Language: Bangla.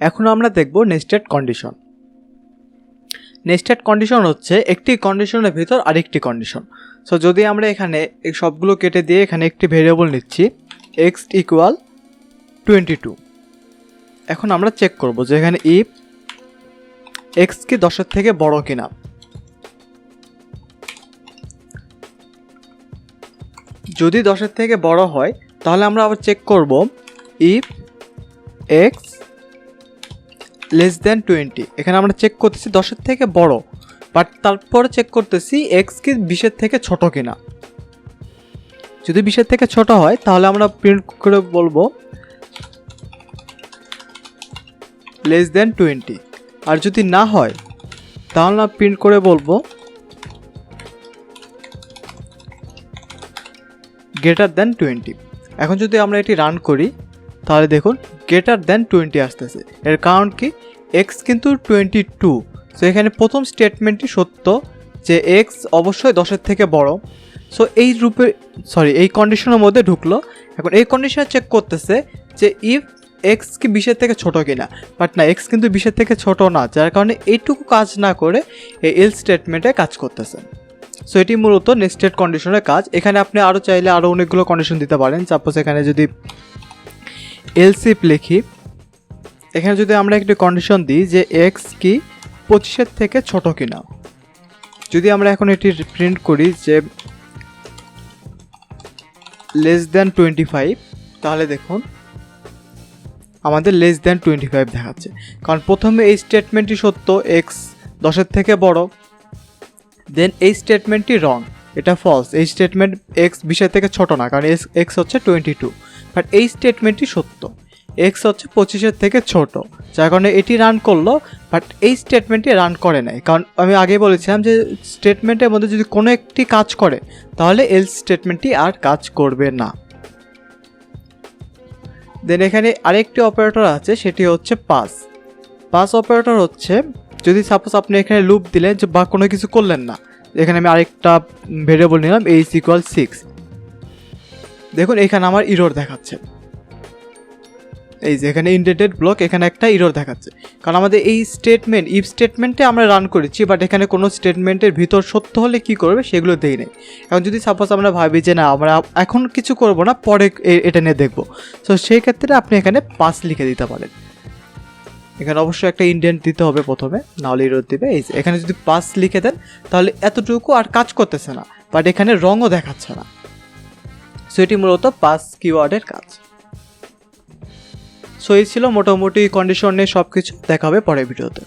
এখন আমরা দেখব নেস্টেড কন্ডিশন। নেস্টেড কন্ডিশন হচ্ছে একটি কন্ডিশনের ভিতর আরেকটি কন্ডিশন। সো যদি আমরা এখানে এই সবগুলো কেটে দিয়ে এখানে একটি ভেরিয়েবল নিচ্ছি x ইকুয়াল 22। এখন আমরা চেক করব যে এখানে ইফ x কি 10-এর থেকে বড় কিনা। যদি 10-এর থেকে বড় হয় তাহলে আমরা আবার চেক করব ইফ x লেস দ্যান 20। এখানে আমরা চেক করতেছি 10-এর থেকে বড়, বাট তারপরে চেক করতেছি x কি 20-এর থেকে ছোট কিনা। যদি 20-এর থেকে ছোট হয় তাহলে আমরা প্রিন্ট করে বলবো লেস দ্যান 20। আর যদি না হয় তাহলে আমরা প্রিন্ট করে বলবো গ্রেটার দ্যান 20। এখন যদি আমরা এটি রান করি তাহলে দেখুন গ্রেটার দ্যান 20 আসতেছে। এর কারণ কি, x কিন্তু 22। সো এখানে প্রথম স্টেটমেন্টটি সত্য যে x অবশ্যই 10-এর থেকে বড়। সো এই এই কন্ডিশনের মধ্যে ঢুকলো। এখন এই কন্ডিশনে চেক করতেছে যে ইফ x কি 20-এর থেকে ছোট কিনা, বাট না, x কিন্তু 20-এর থেকে ছোট না, যার কারণে এইটুকু কাজ না করে এই এল স্টেটমেন্টে কাজ করতেছে। সো এটি মূলত নেস্টেড কন্ডিশনের কাজ। এখানে আপনি আরও চাইলে আরও অনেকগুলো কন্ডিশন দিতে পারেন। সাপোজ এখানে যদি এলস ইফ লিখি, এখানে যদি আমরা একটি কন্ডিশন দিই যে x কি 25-এর থেকে ছোট কিনা। যদি আমরা এখন এটি প্রিন্ট করি যে লেস দ্যান 25, তাহলে দেখুন আমাদের লেস দ্যান 25 দেখাচ্ছে। কারণ প্রথমে এই স্টেটমেন্টটি সত্য, x 10-এর থেকে বড়। দেন এই স্টেটমেন্টটি রং, এটা ফলস। এই স্টেটমেন্ট x 20-এর থেকে ছোট না, কারণ x হচ্ছে 22। বাট এই স্টেটমেন্টটি সত্য, x হচ্ছে 25-এর থেকে ছোট, যার কারণে এটি রান করলো। বাট এই স্টেটমেন্টটি রান করে নাই, কারণ আমি আগেই বলেছিলাম যে স্টেটমেন্টের মধ্যে যদি কোনো একটি কাজ করে তাহলে এলস স্টেটমেন্টটি আর কাজ করবে না। দেন এখানে আরেকটি অপারেটর আছে, সেটি হচ্ছে পাস অপারেটর হচ্ছে যদি সাপোজ আপনি এখানে লুপ দিলেন যে বা কোনো কিছু করলেন না, এখানে আমি আরেকটা ভেরিয়েবল নিলাম h ইকুয়াল 6। দেখুন এখানে আমার ইরর দেখাচ্ছে, এই যে এখানে ইনডেন্টেড ব্লক, এখানে একটা ইরর দেখাচ্ছে। কারণ আমাদের এই স্টেটমেন্ট ইফ স্টেটমেন্টে আমরা রান করেছি, বাট এখানে কোনো স্টেটমেন্টের ভিতর সত্য হলে কি করবে সেগুলো দেই নেই। এখন যদি সাপোজ আমরা ভাবি যে না আমরা এখন কিছু করব না, পরে এটা নিয়ে দেখবো, সো সেই ক্ষেত্রে আপনি এখানে পাস লিখে দিতে পারেন। এখানে অবশ্যই একটা ইনডেন্ট দিতে হবে প্রথমে, নাহলে ইরর দিবে। এই এখানে যদি পাস লিখে দেন তাহলে এতটুকু আর কাজ করতেছে না, বাট এখানে রঙও দেখাচ্ছে না। সো এটি মূলত পাস কিওয়ার্ডের কাজ। সো এই ছিল মোটামুটি কন্ডিশন নিয়ে সব কিছু। দেখা হবে পরের ভিডিওতে।